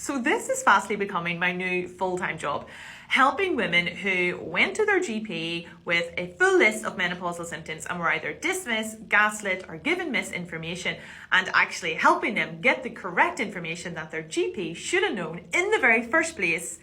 So this is fastly becoming my new full-time job, helping women who went to their GP with a full list of menopausal symptoms and were either dismissed, gaslit, or given misinformation, and actually helping them get the correct information that their GP should have known in the very first place.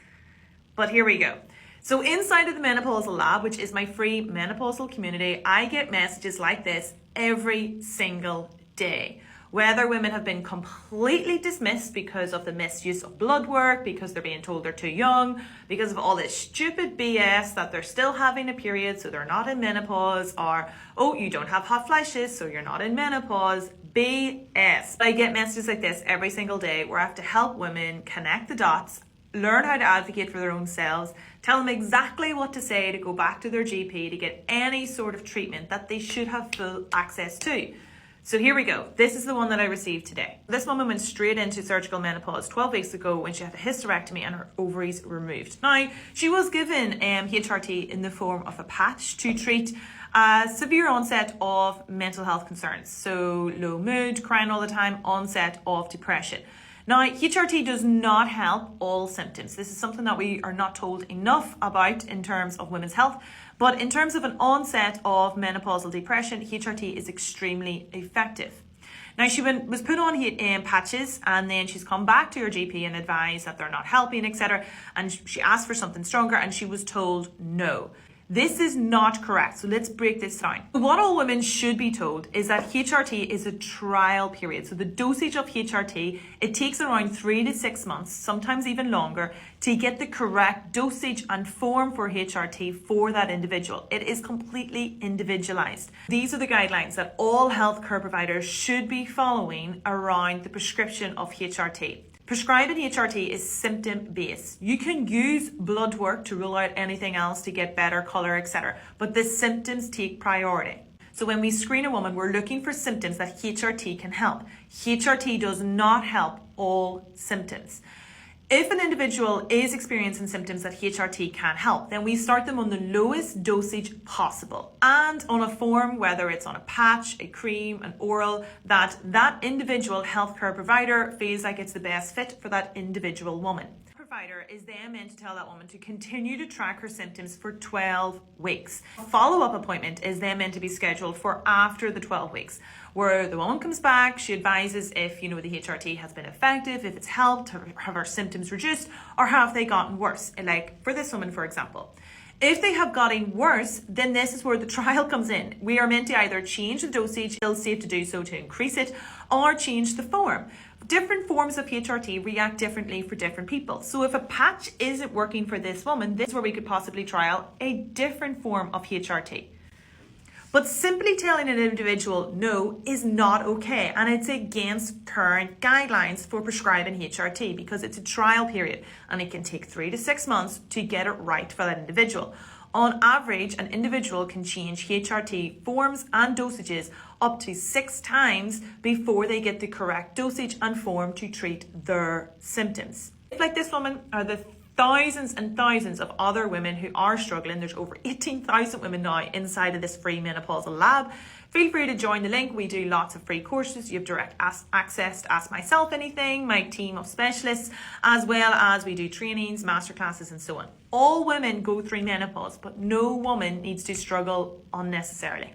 But here we go. So inside of the Menopausal Lab, which is my free menopausal community, I get messages like this every single day. Whether women have been completely dismissed because of the misuse of blood work, because they're being told they're too young, because of all this stupid BS that they're still having a period so they're not in menopause, or, oh, you don't have hot flashes so you're not in menopause. BS. I get messages like this every single day where I have to help women connect the dots, learn how to advocate for their own selves, tell them exactly what to say to go back to their GP to get any sort of treatment that they should have full access to. So here we go. This is the one that I received today. This woman went straight into surgical menopause 12 weeks ago when she had a hysterectomy and her ovaries removed. Now, she was given HRT in the form of a patch to treat a severe onset of mental health concerns. So low mood, crying all the time, onset of depression. Now, HRT does not help all symptoms. This is something that we are not told enough about in terms of women's health. But in terms of an onset of menopausal depression, HRT is extremely effective. Now, she was put on patches, and then she's come back to her GP and advised that they're not helping, etc. And she asked for something stronger, and she was told no. This is not correct. So let's break this down. What all women should be told is that HRT is a trial period. So the dosage of HRT, it takes around 3 to 6 months, sometimes even longer, to get the correct dosage and form for HRT for that individual. It is completely individualized. These are the guidelines that all healthcare providers should be following around the prescription of HRT. Prescribing HRT is symptom-based. You can use blood work to rule out anything else to get better color, etc. But the symptoms take priority. So when we screen a woman, we're looking for symptoms that HRT can help. HRT does not help all symptoms. If an individual is experiencing symptoms that HRT can help, then we start them on the lowest dosage possible and on a form, whether it's on a patch, a cream, an oral, that individual healthcare provider feels like it's the best fit for that individual woman. The provider is then meant to tell that woman to continue to track her symptoms for 12 weeks. A follow-up appointment is then meant to be scheduled for after the 12 weeks, where the woman comes back, she advises if, the HRT has been effective, if it's helped, have her symptoms reduced, or have they gotten worse? Like for this woman, for example. If they have gotten worse, then this is where the trial comes in. We are meant to either change the dosage, still safe to do so to increase it, or change the form. Different forms of HRT react differently for different people. So if a patch isn't working for this woman, this is where we could possibly trial a different form of HRT. But simply telling an individual no is not okay, and it's against current guidelines for prescribing HRT because it's a trial period and it can take 3 to 6 months to get it right for that individual. On average, an individual can change HRT forms and dosages up to 6 times before they get the correct dosage and form to treat their symptoms. Like this woman are the thousands and thousands of other women who are struggling. There's over 18,000 women now inside of this free menopausal lab. Feel free to join the link. We do lots of free courses. You have direct access to Ask Myself Anything, my team of specialists, as well as we do trainings, masterclasses, and so on. All women go through menopause, but no woman needs to struggle unnecessarily.